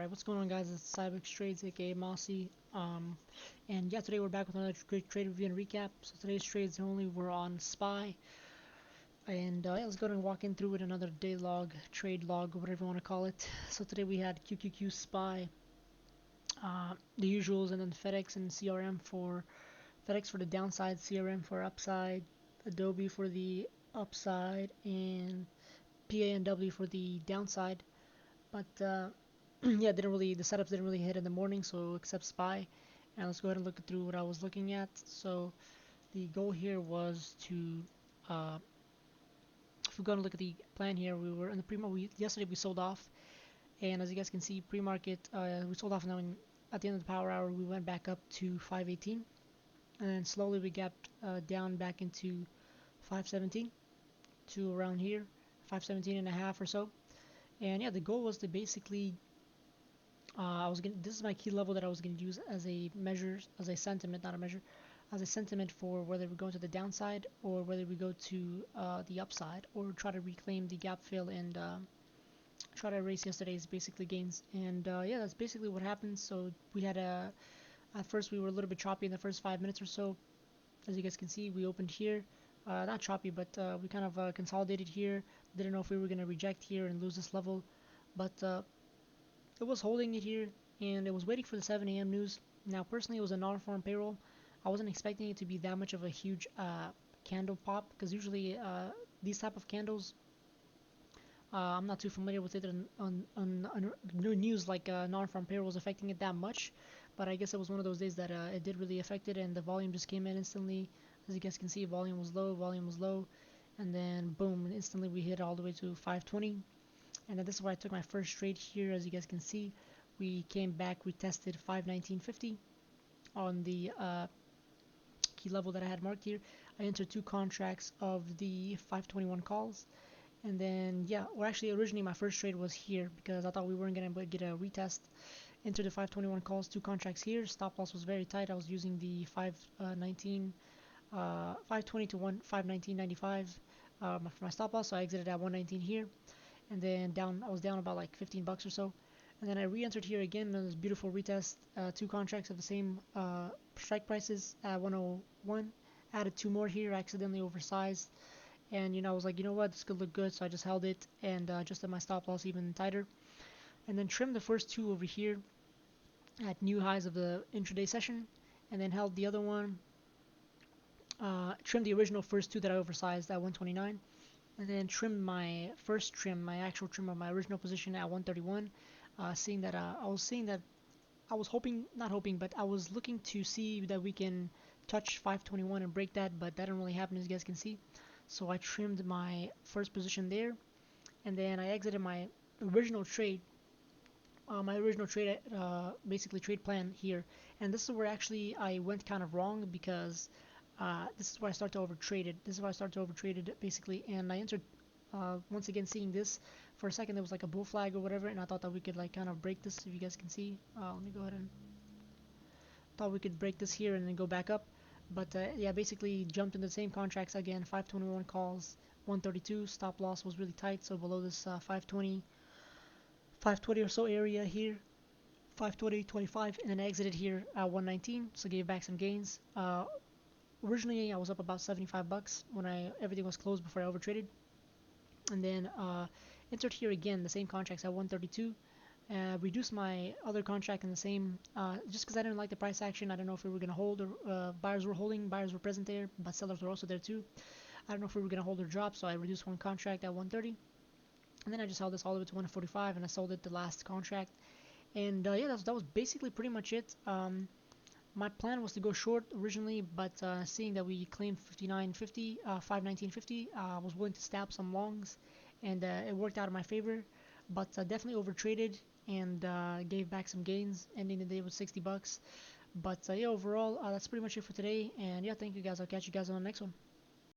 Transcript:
Alright, what's going on, guys? It's Cybex Trades, aka Mossy. And yeah, today we're back with another great trade review and recap. So today's trades only were on SPY. And yeah, let's go ahead and walk in through with another day log, trade log, whatever you want to call it. So today we had QQQ SPY, the usuals, and then FedEx and CRM for FedEx for the downside, CRM for upside, Adobe for the upside, and PANW for the downside. But yeah, the setups didn't really hit in the morning, so except SPY. And let's go ahead and look through what I was looking at. So the goal here was to, uh, if we're going to look at the plan here, we were in the pre-market. Yesterday we sold off, and as you guys can see, pre-market we sold off. Now at the end of the power hour, we went back up to 518, and then slowly we gapped down back into 517 to around here, 517 and a half or so. And yeah, the goal was to basically this is my key level that I was going to use as a measure, as a sentiment, not a measure, as a sentiment for whether we go to the downside or whether we go to the upside or try to reclaim the gap fill and try to erase yesterday's basically gains. And yeah, that's basically what happened. So we had at first we were a little bit choppy in the first 5 minutes or so. As you guys can see, we opened here. Not choppy, but we kind of consolidated here. Didn't know if we were going to reject here and lose this level, but it was holding it here, and it was waiting for the 7 a.m. news. Now, personally, it was a non-farm payroll. I wasn't expecting it to be that much of a huge candle pop, because usually these type of candles, I'm not too familiar with it on news like non-farm payrolls affecting it that much. But I guess it was one of those days that it did really affect it, and the volume just came in instantly. As you guys can see, volume was low, and then boom, instantly we hit all the way to 520. And then this is where I took my first trade here. As you guys can see, we came back, we tested 519.50 on the key level that I had marked here. I entered two contracts of the 521 calls, and then yeah, well, actually originally my first trade was here because I thought we weren't gonna get a retest. Entered the 521 calls, two contracts here. Stop loss was very tight. I was using the 520 to 519.95 for my stop loss, so I exited at 119 here, and then I was down about like 15 bucks or so, and then I re-entered here again in this beautiful retest, two contracts of the same strike prices at 101, added two more here, accidentally oversized, and I was like, you know what, this could look good, so I just held it and adjusted my stop loss even tighter, and then trimmed the first two over here at new highs of the intraday session, and then held the other one, trimmed the original first two that I oversized at 129, and then trimmed my first trim, my actual trim of my original position at 131, seeing that I was hoping, not hoping, but I was looking to see that we can touch 521 and break that, but that didn't really happen, as you guys can see. So I trimmed my first position there, and then I exited my original trade, basically trade plan here. And this is where actually I went kind of wrong, because this is where I start to overtrade it. This is where I start to overtrade it basically, and I entered once again seeing this. For a second there was like a bull flag or whatever, and I thought that we could like kind of break this. If you guys can see, let me go ahead and thought we could break this here and then go back up. But yeah, basically jumped in the same contracts again. 521 calls, 132. Stop loss was really tight, so below this 520 or so area here, 520.25, and then exited here at 119, so gave back some gains. Originally I was up about 75 bucks when everything was closed before I overtraded, and then entered here again the same contracts at 132. Reduced my other contract in the same, just because I didn't like the price action. I don't know if we were going to hold, or buyers were holding, buyers were present there, but sellers were also there too. I don't know if we were going to hold or drop, so I reduced one contract at 130, and then I just held this all the way to 145, and I sold it the last contract. And yeah, that was basically pretty much it. My plan was to go short originally, but seeing that we claimed 59.50, 519.50, I was willing to stab some longs, and it worked out in my favor. But definitely overtraded and gave back some gains, ending the day with 60 bucks. But yeah, overall, that's pretty much it for today. And yeah, thank you guys. I'll catch you guys on the next one.